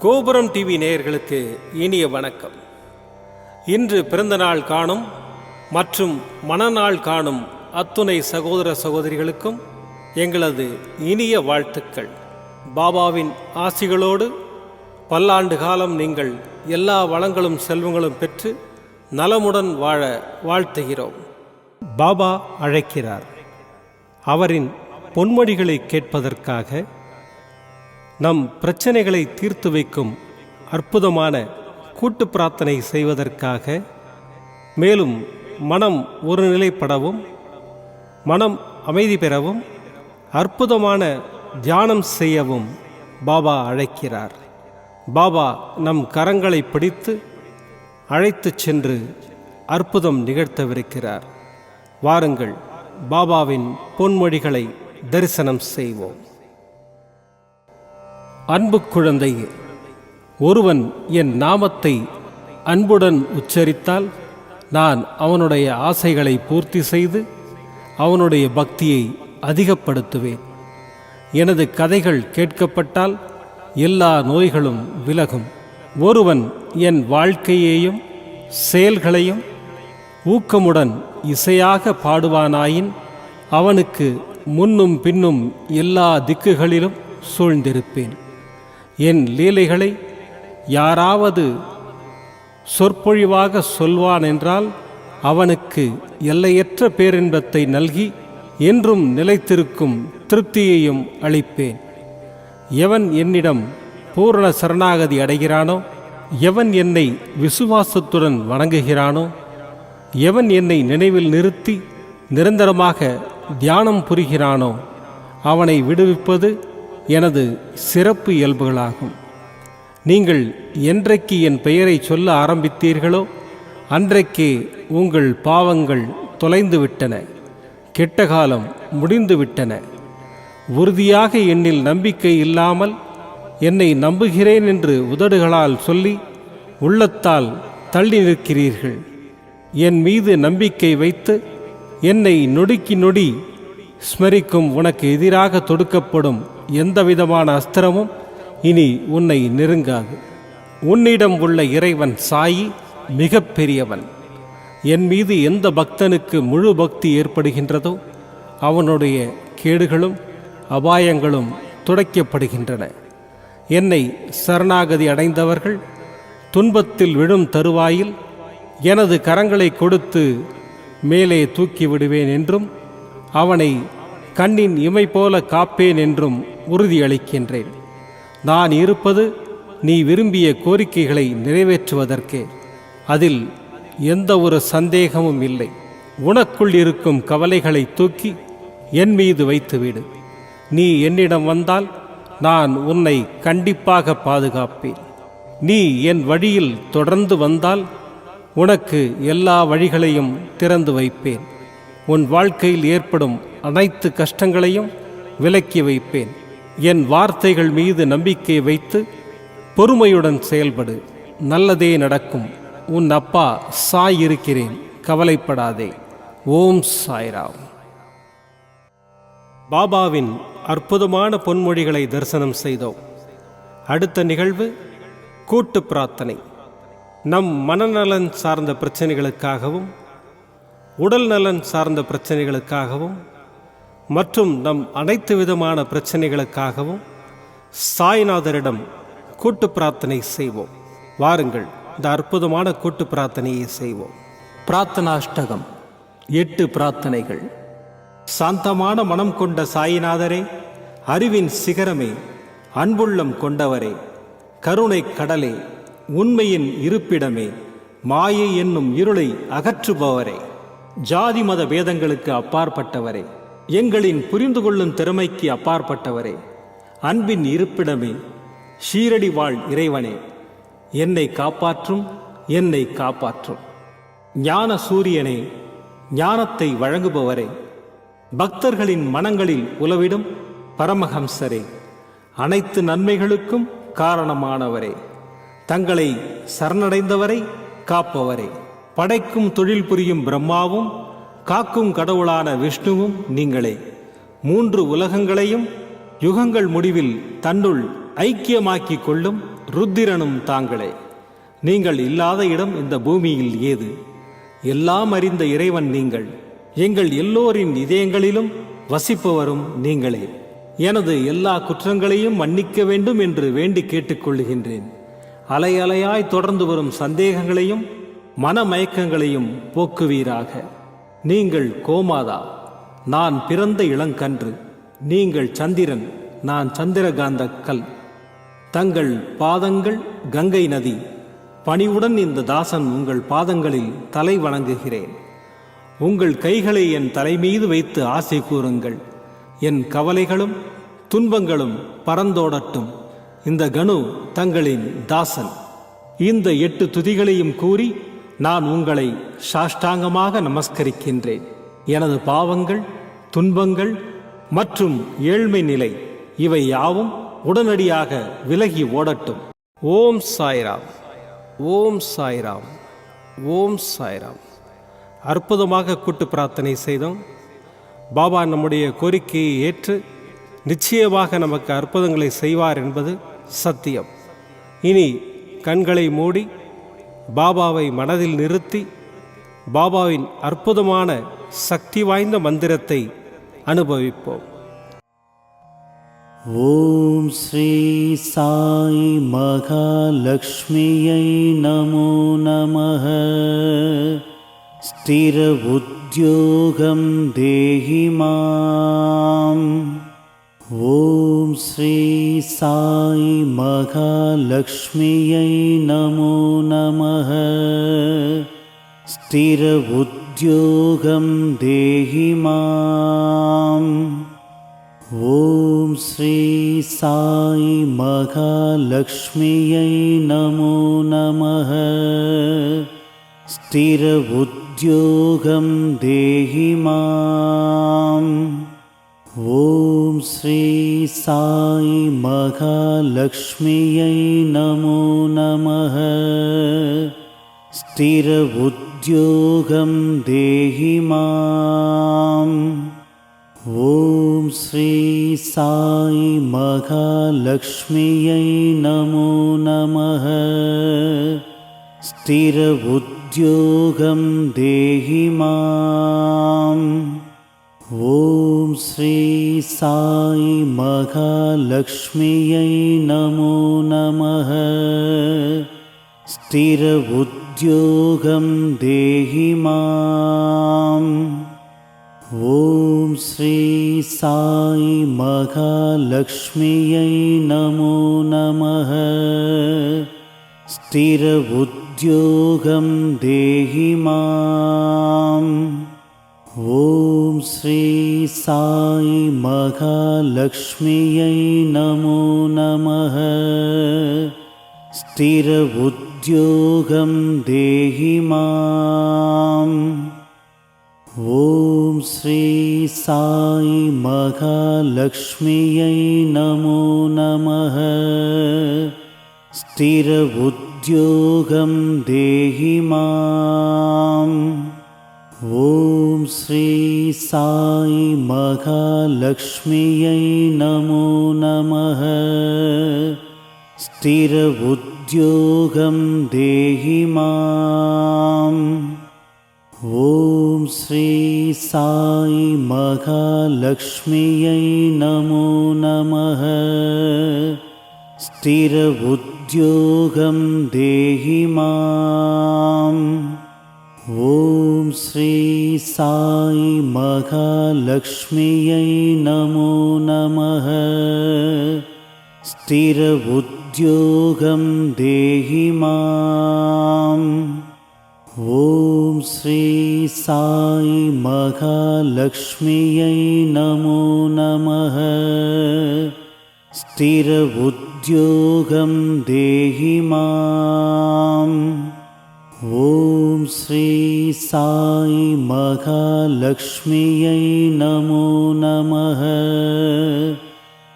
கோபுரம் டிவி நேயர்களுக்கு இனிய வணக்கம். இன்று பிறந்தநாள் காணும் மற்றும் மணநாள் காணும் அத்துணை சகோதர சகோதரிகளுக்கும் எங்களது இனிய வாழ்த்துக்கள். பாபாவின் ஆசிகளோடு பல்லாண்டு காலம் நீங்கள் எல்லா வளங்களும் செல்வங்களும் பெற்று நலமுடன் வாழ வாழ்த்துகிறோம். பாபா அழைக்கிறார். அவரின் பொன்மொழிகளை கேட்பதற்காக, நம் பிரச்சனைகளை தீர்த்து வைக்கும் அற்புதமான கூட்டு பிரார்த்தனை செய்வதற்காக, மேலும் மனம் ஒருநிலைப்படவும் மனம் அமைதி பெறவும் அற்புதமான தியானம் செய்யவும் பாபா அழைக்கிறார். பாபா நம் கரங்களை பிடித்து அழைத்துச் சென்று அற்புதம் நிகழ்த்தவிருக்கிறார். வாருங்கள், பாபாவின் பொன்மொழிகளை தரிசனம் செய்வோம். அன்பு குழந்தையே, ஒருவன் என் நாமத்தை அன்புடன் உச்சரித்தால் நான் அவனுடைய ஆசைகளை பூர்த்தி செய்து அவனுடைய பக்தியை அதிகப்படுத்துவேன். எனது கதைகள் கேட்கப்பட்டால் எல்லா நோய்களும் விலகும். ஒருவன் என் வாழ்க்கையையும் செயல்களையும் ஊக்கமுடன் இசையாக பாடுவானாயின் அவனுக்கு முன்னும் பின்னும் எல்லா திக்குகளிலும் சூழ்ந்திருப்பேன். என் லீலைகளை யாராவது சொற்பொழிவாக சொல்வான் என்றால் அவனுக்கு எல்லையற்ற பேரின்பத்தை நல்கி என்றும் நிலைத்திருக்கும் திருப்தியையும் அளிப்பேன். எவன் என்னிடம் பூரண சரணாகதி அடைகிறானோ, எவன் என்னை விசுவாசத்துடன் வணங்குகிறானோ, எவன் என்னை நினைவில் நிறுத்தி நிரந்தரமாக தியானம் புரிகிறானோ, அவனை விடுவிப்பது எனது சிறப்பு இயல்புகளாகும். நீங்கள் என்றைக்கு என் பெயரை சொல்ல ஆரம்பித்தீர்களோ அன்றைக்கே உங்கள் பாவங்கள் தொலைந்துவிட்டன, கெட்ட காலம் முடிந்துவிட்டன. உறுதியாக என்னில் நம்பிக்கை இல்லாமல் என்னை நம்புகிறேன் என்று உதடுகளால் சொல்லி உள்ளத்தால் தள்ளி நிற்கிறீர்கள். என் மீது நம்பிக்கை வைத்து என்னை நொடிக்கு நொடி ஸ்மரிக்கும் உனக்கு எதிராக தொடுக்கப்படும் எந்தவிதமான அஸ்திரமும் இனி உன்னை நெருங்காது. உன்னிடம் உள்ள இறைவன் சாயி மிக பெரியவன். என் மீது எந்த பக்தனுக்கு முழு பக்தி ஏற்படுகின்றதோ அவனுடைய கேடுகளும் அபாயங்களும் துடைக்கப்படுகின்றன. என்னை சரணாகதி அடைந்தவர்கள் துன்பத்தில் விழும் தருவாயில் எனது கரங்களை கொடுத்து மேலே தூக்கி விடுவேன் என்றும் அவனை கண்ணின் இமை போல காப்பேன் என்றும் உறுதியளிக்கின்றேன். நான் இருப்பது நீ விரும்பிய கோரிக்கைகளை நிறைவேற்றுவதற்கே. அதில் எந்த ஒரு சந்தேகமும் இல்லை. உனக்குள் இருக்கும் கவலைகளை தூக்கி என் மீது வைத்துவிடு. நீ என்னிடம் வந்தால் நான் உன்னை கண்டிப்பாக பாதுகாப்பேன். நீ என் வழியில் தொடர்ந்து வந்தால் உனக்கு எல்லா வழிகளையும் திறந்து வைப்பேன். உன் வாழ்க்கையில் ஏற்படும் அனைத்து கஷ்டங்களையும் விலக்கி வைப்பேன். என் வார்த்தைகள் மீது நம்பிக்கை வைத்து பொறுமையுடன் செயல்படு. நல்லதே நடக்கும். உன் அப்பா சாய் இருக்கிறேன், கவலைப்படாதே. ஓம் சாய்ராம். பாபாவின் அற்புதமான பொன்மொழிகளை தரிசனம் செய்தோம். அடுத்த நிகழ்வு கூட்டு பிரார்த்தனை. நம் மனநலன் சார்ந்த பிரச்சனைகளுக்காகவும் உடல் நலன் சார்ந்த பிரச்சனைகளுக்காகவும் மற்றும் நம் அனைத்து விதமான பிரச்சனைகளுக்காகவும் சாய்நாதரிடம் கூட்டு பிரார்த்தனை செய்வோம். வாருங்கள், இந்த அற்புதமான கூட்டு பிரார்த்தனையை செய்வோம். பிரார்த்தனாஷ்டகம். 8 பிரார்த்தனைகள். சாந்தமான மனம் கொண்ட சாயிநாதரே, அறிவின் சிகரமே, அன்புள்ளம் கொண்டவரே, கருணை கடலே, உண்மையின் இருப்பிடமே, மாயை என்னும் இருளை அகற்றுபவரே, ஜாதி மத பேதங்களுக்கு அப்பாற்பட்டவரே, எங்களின் புரிந்து கொள்ளும் திறமைக்கு அப்பாற்பட்டவரே, அன்பின் இருப்பிடமே, ஷீரடி வாழ் இறைவனே, என்னை காப்பாற்றும், என்னை காப்பாற்றும். ஞான சூரியனே, ஞானத்தை வழங்குபவரே, பக்தர்களின் மனங்களில் உலவிடும் பரமஹம்சரே, அனைத்து நன்மைகளுக்கும் காரணமானவரே, தங்களை சரணடைந்தவரை காப்பவரே, படைக்கும் தொழில் புரியும் பிரம்மாவும் காக்கும் கடவுளான விஷ்ணுவும் நீங்களே. 3 உலகங்களையும் யுகங்கள் முடிவில் தன்னுள் ஐக்கியமாக்கிக் கொள்ளும் ருத்திரனும் தாங்களே. நீங்கள் இல்லாத இடம் இந்த பூமியில் ஏது? எல்லாம் அறிந்த இறைவன் நீங்கள். எங்கள் எல்லோரின் இதயங்களிலும் வசிப்பவரும் நீங்களே. எனது எல்லா குற்றங்களையும் மன்னிக்க வேண்டும் என்று வேண்டி கேட்டுக்கொள்ளுகின்றேன். அலை அலையாய் தொடர்ந்து வரும் சந்தேகங்களையும் மனமயக்கங்களையும் போக்குவீராக. நீங்கள் கோமாதா, நான் பிறந்த இளங்கன்று. நீங்கள் சந்திரன், நான் சந்திரகாந்த கல். தங்கள் பாதங்கள் கங்கை நதி. பணிவுடன் இந்த தாசன் உங்கள் பாதங்களில் தலை வணங்குகிறேன். உங்கள் கைகளை என் தலைமீது வைத்து ஆசை கூறுங்கள். என் கவலைகளும் துன்பங்களும் பறந்தோடட்டும். இந்த கணு தங்களின் தாசன். இந்த 8 துதிகளையும் கூறி நான் உங்களை சாஷ்டாங்கமாக நமஸ்கரிக்கின்றேன். எனது பாவங்கள், துன்பங்கள் மற்றும் ஏழ்மை நிலை இவை யாவும் உடனடியாக விலகி ஓடட்டும். ஓம் சாய்ராம், ஓம் சாய்ராம், ஓம் சாய்ராம். அற்புதமாக கூட்டு பிரார்த்தனை செய்தோம். பாபா நம்முடைய கோரிக்கையை ஏற்று நிச்சயமாக நமக்கு அற்புதங்களை செய்வார் என்பது சத்தியம். இனி கண்களை மூடி பாபாவை மனதில் நிறுத்தி பாபாவின் அற்புதமான சக்தி வாய்ந்த மந்திரத்தை அனுபவிப்போம். ஓம் ஸ்ரீ சாய் மகாலட்சுமியை நமோ நமः. ஸ்திர உத்யோகம் தேஹி மாம். ஓம் ஸ்ரீ சாய் மகாலட்சுமியை நமோ நமः. ஸ்திர உத்யோகம் தேஹி மாம். ஓம் ஸ்ரீ சாய் மகாலட்சுமியை நமோ நமः. ஸ்திர உத்யோகம் தேஹி மாம். ஓம் ஸ்ரீ சாய் மகாலட்சுமியை நமோ நமः. ஸ்திர உத்யோகம் தேஹி மாம். ஓம் ஸ்ரீ சாய் மகாலட்சுமியை நமோ நமः. ஸ்திர உத்யோகம் தேஹி மாம். ஓம் ஸ்ரீ சாய் மகாலட்சுமியை நமோ நமः. ஸ்திர உத்யோகம் தேஹி மாம். ஓம் ஸ்ரீ சாய் மகாலட்சுமியை நமோ நமः. ஸ்திர உத்யோகம் தேஹி மாம். ஓம் ஸ்ரீ சாய் மகாலட்சுமியை நமோ நமः. ஸ்திர உத்யோகம் தேஹி மாம். ஓம் ஸ்ரீ சாய் மகாலட்சுமியை நமோ நமः. ஸ்திர உத்யோகம் தேஹி மாம். ஓம் ஸ்ரீ சாய் மகாலட்சுமியை நமோ நமः. ஸ்திர உத்யோகம் தேஹி மாம். ஓம் ஸ்ரீ சாய் மகாலட்சுமியை நமோ நமः. ஸ்திர உத்யோகம் தேஹி மாம். ஓம் ஸ்ரீ சாய் மகாலட்சுமியை நமோ நமः. ஸ்திர உத்யோகம் தேஹி மாம். ஓம் ஸ்ரீ சாய் மகாலட்சுமியை நமோ நமः. ஸ்திர உத்யோகம் தேஹி மாம். ஓம் ஸ்ரீ சாய் மகாலட்சுமியை நமோ நமः.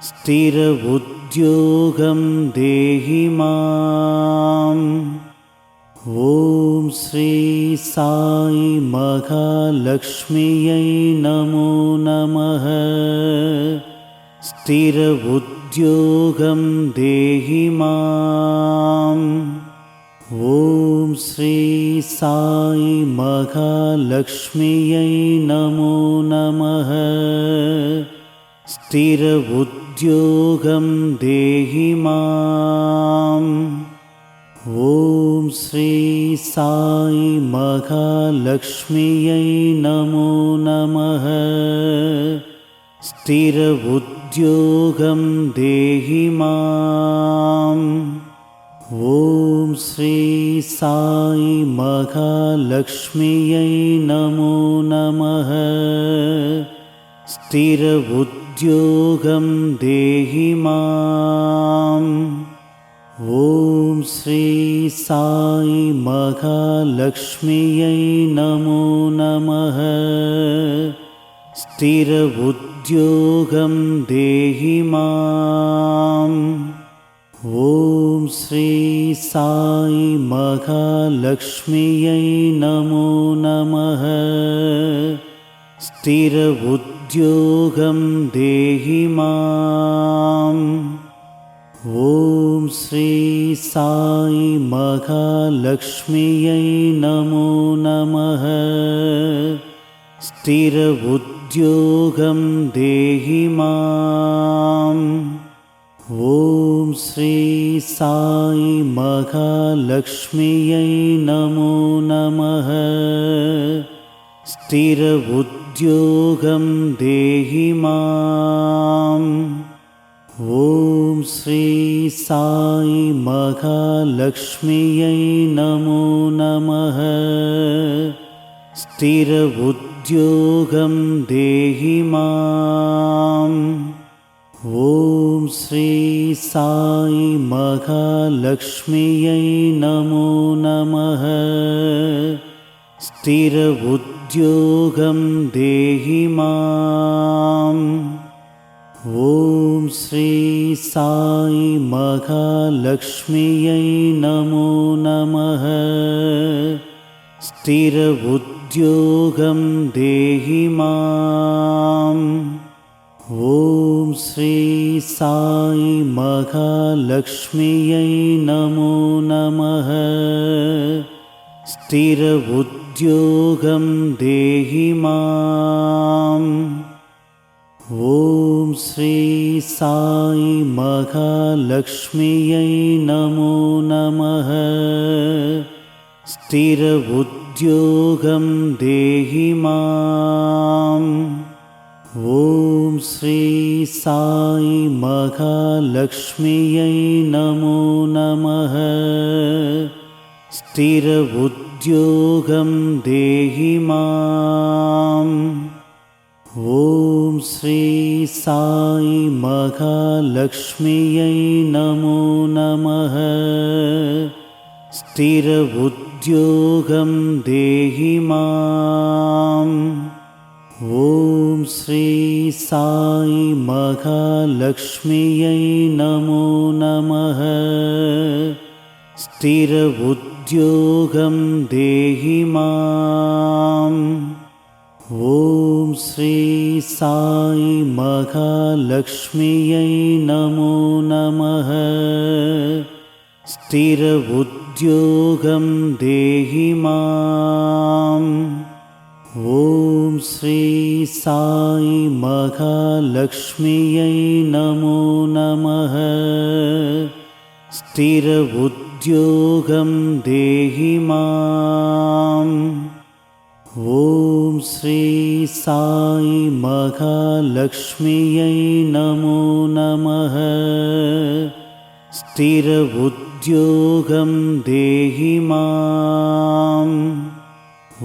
ஸ்திர உத்யோகம் தேஹி மாம். ஓம் ஸ்ரீ சாய் மகாலட்சுமியை நமோ நமः. ஸ்திர உத்யோகம் उद्योगं देहि माम्। ॐ श्री साई महालक्ष्म्यै नमो नमः। स्थिर उद्योगं देहि माम्। ॐ श्री साई महालक्ष्म्यै नमो नमः। स्थिर उद्योगं देहि माम्। ॐ श्री साई महालक्ष्म्यै नमो नमः। स्थिर उद्योगं देहि माम्। ॐ श्री साई महालक्ष्म्यै नमो नमः। स्थिर उद्योगं देहि माम्। ॐ श्री साई महालक्ष्म्यै नमो नमः। स्थिर उद्योगं देहि माम्। ॐ श्री साई महालक्ष्म्यै नमो नमः। स्थिर उद्योगं देहि माम्। ॐ श्री साई महालक्ष्म्यै नमो नमः। स्थिर उद्योगं देहि माम्। ॐ श्री साई महालक्ष्म्यै नमो नमः। स्थिर उद्योगं देहि माम्। ॐ श्री साई महालक्ष्म्यै नमो नमः। स्थिर उद्योगं देहि माम्। ॐ श्री साई महालक्ष्म्यै नमो नमः। स्थिर उद्योगं देहि माम्। ॐ श्री साई महालक्ष्म्यै नमो नमः। स्थिर उद्योगं देहि माम्। ॐ श्री साई महालक्ष्म्यै नमो नमः। स्थिर उद्योगं देहि माम्। ॐ श्री साई महालक्ष्म्यै नमो नमः। स्थिर उद्योगं देहि माम्। ॐ श्री साई महालक्ष्म्यै नमो नमः। स्थिर उद्योगं देहि माम्। ॐ श्री साई महालक्ष्म्यै नमो नमः। स्थिर उद्योगं देहि माम्। ॐ श्री साई महालक्ष्म्यै नमो नमः। स्थिर उद्योगं देहि माम्। ॐ श्री साई महालक्ष्म्यै नमो नमः। स्थिर उद्योगं देहि माम्। ॐ श्री साई महालक्ष्म्यै नमो नमः। स्थिर उद्योगं देहि माम्। ॐ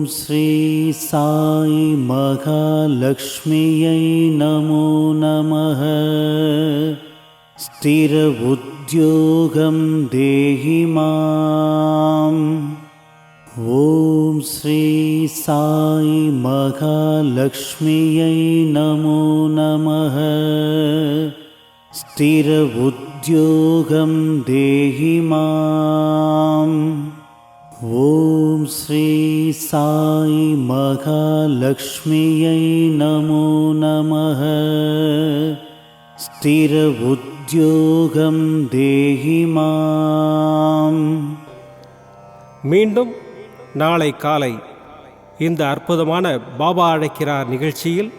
श्री साई महालक्ष्म्यै नमो नमः। स्थिर उद्योगं देहि माम्। ॐ श्री साई महालक्ष्म्यै नमो नमः। स्थिर उद्योगं देहि माम्। ॐ श्री साई महालक्ष्म्यै नमो नमः। स्थिर उद्योगं देहि माम् மீண்டும் நாளை காலை இந்த அற்புதமான பாபா அழைக்கிறார் நிகழ்ச்சியில்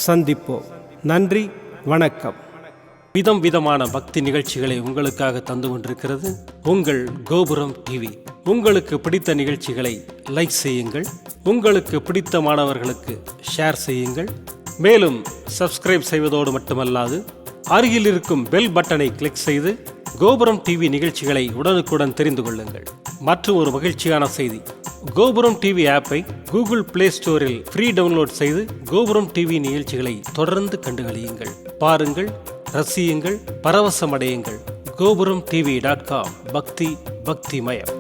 சந்திப்போம். நன்றி, வணக்கம். விதமான பக்தி நிகழ்ச்சிகளை உங்களுக்காக தந்து கொண்டிருக்கிறது உங்கள் கோபுரம் டிவி. உங்களுக்கு பிடித்த நிகழ்ச்சிகளை லைக் செய்யுங்கள், உங்களுக்கு பிடித்த மாணவர்களுக்கு ஷேர் செய்யுங்கள். மேலும் சப்ஸ்கிரைப் செய்வதோடு மட்டுமல்லாது அருகில் இருக்கும் பெல் பட்டனை கிளிக் செய்து கோபுரம் டிவி நிகழ்ச்சிகளை உடனுக்குடன் தெரிந்து கொள்ளுங்கள். மற்றும் ஒரு மகிழ்ச்சியான செய்தி, கோபுரம் டிவி ஆப்பை கூகுள் பிளே ஸ்டோரில் ஃப்ரீ டவுன்லோட் செய்து கோபுரம் டிவி நிகழ்ச்சிகளை தொடர்ந்து கண்டுகளியுங்கள். பாருங்கள், ரசியுங்கள், பரவசமடையுங்கள். gopuramtv.com. பக்தி பக்திமயம்.